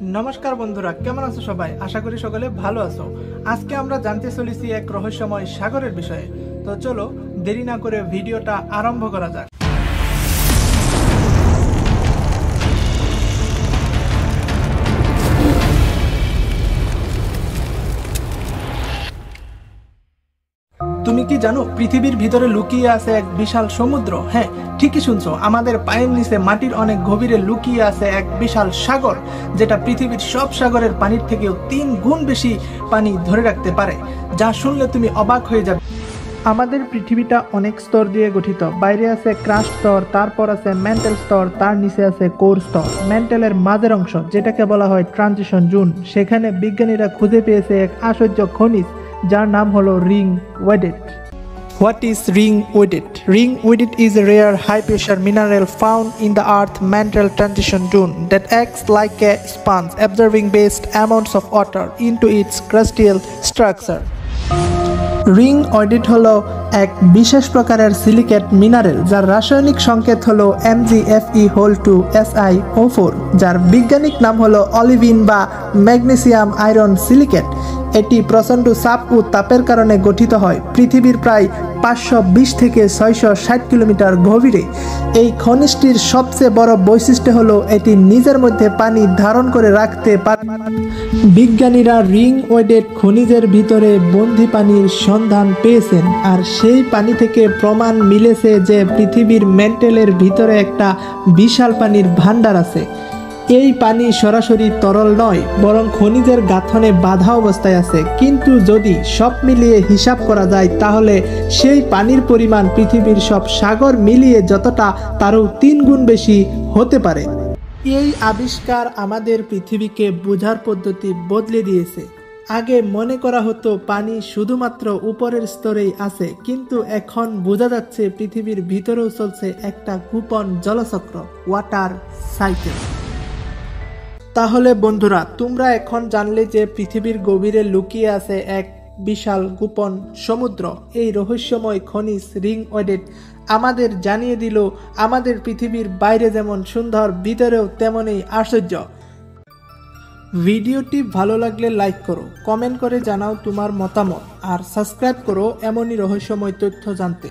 নমস্কার বন্ধুরা, কেমন আছো সবাই? আশা করি সকলে ভালো আছো। আজকে আমরা জানতে চলেছি এক রহস্যময় সাগরের বিষয়ে। তো চলো দেরি না করে ভিডিওটা আরম্ভ করা যাক। তুমি কি জানো পৃথিবীর ভিতরে লুকিয়ে আছে এক বিশাল সমুদ্র? হ্যাঁ, ঠিকই শুনছো, আমাদের পায়ের নিচে মাটির অনেক গভীরে লুকিয়ে আছে এক বিশাল সাগর, যেটা পৃথিবীর সব সাগরের পানির থেকেও 3 গুণ বেশি পানি ধরে রাখতে পারে। যা শুনলে তুমি অবাক হয়ে যাবে। আমাদের পৃথিবীটা অনেক স্তর দিয়ে গঠিত। বাইরে আছে ক্রাস্ট স্তর, তারপর আছে ম্যান্টেল স্তর, তার নিচে আছে কোর স্তর। ম্যান্টেলের মাঝের অংশ, যেটাকে বলা হয় ট্রানজিশন জোন, সেখানে বিজ্ঞানীরা খুঁজে পেয়েছে এক আশ্চর্য খনিজ যার নাম হলো ring ওয়েডেট। What is ring wedet? Ring wedet is a rare high-pressure mineral found in the Earth mantle transition zone that acts like a sponge, absorbing vast amounts of water into its crustal structure. Ring ওয়েডেট হলো এক বিশেষ প্রকারের silicate mineral যার রাসায়নিক সংকেত হলো MgFe2SiO4, যার বৈজ্ঞানিক নাম হলো অলিভিন বা ম্যাগনেসিয়াম আয়রন সিলিকেট। এটি প্রচণ্ড চাপ ও তাপের কারণে গঠিত হয় পৃথিবীর প্রায় 520 থেকে 660 কিলোমিটার গভীরে। এই খনিজটির সবচেয়ে বড় বৈশিষ্ট্য হলো এটি নিজের মধ্যে পানি ধারণ করে রাখতে পারে। বিজ্ঞানীরা রিং ওয়েডেট খনিজের ভিতরে বন্দি পানির সন্ধান পেয়েছেন, আর সেই পানি থেকে প্রমাণ মিলেছে যে পৃথিবীর ম্যান্টেলের ভিতরে একটা বিশাল পানির ভাণ্ডার আছে। এই পানি সরাসরি তরল নয়, বরং খনিজের গাঁথনে বাঁধা অবস্থায় আছে। কিন্তু যদি সব মিলিয়ে হিসাব করা যায়, তাহলে সেই পানির পরিমাণ পৃথিবীর সব সাগর মিলিয়ে যতটা, তারও 3 গুণ বেশি হতে পারে। এই আবিষ্কার আমাদের পৃথিবীকে বোঝার পদ্ধতি বদলে দিয়েছে। আগে মনে করা হতো পানি শুধুমাত্র উপরের স্তরেই আছে, কিন্তু এখন বোঝা যাচ্ছে পৃথিবীর ভিতরেও চলছে একটা গোপন জলচক্র, ওয়াটার সাইকেল। তাহলে বন্ধুরা, তোমরা এখন জানলে যে পৃথিবীর গভীরে লুকিয়ে আছে এক বিশাল গোপন সমুদ্র। এই রহস্যময় খনিজ রিং ওয়েডেট আমাদের জানিয়ে দিল আমাদের পৃথিবীর বাইরে যেমন সুন্দর, ভিতরেও তেমনই আশ্চর্য। ভিডিওটি ভালো লাগলে লাইক করো, কমেন্ট করে জানাও তোমার মতামত, আর সাবস্ক্রাইব করো এমনই রহস্যময় তথ্য জানতে।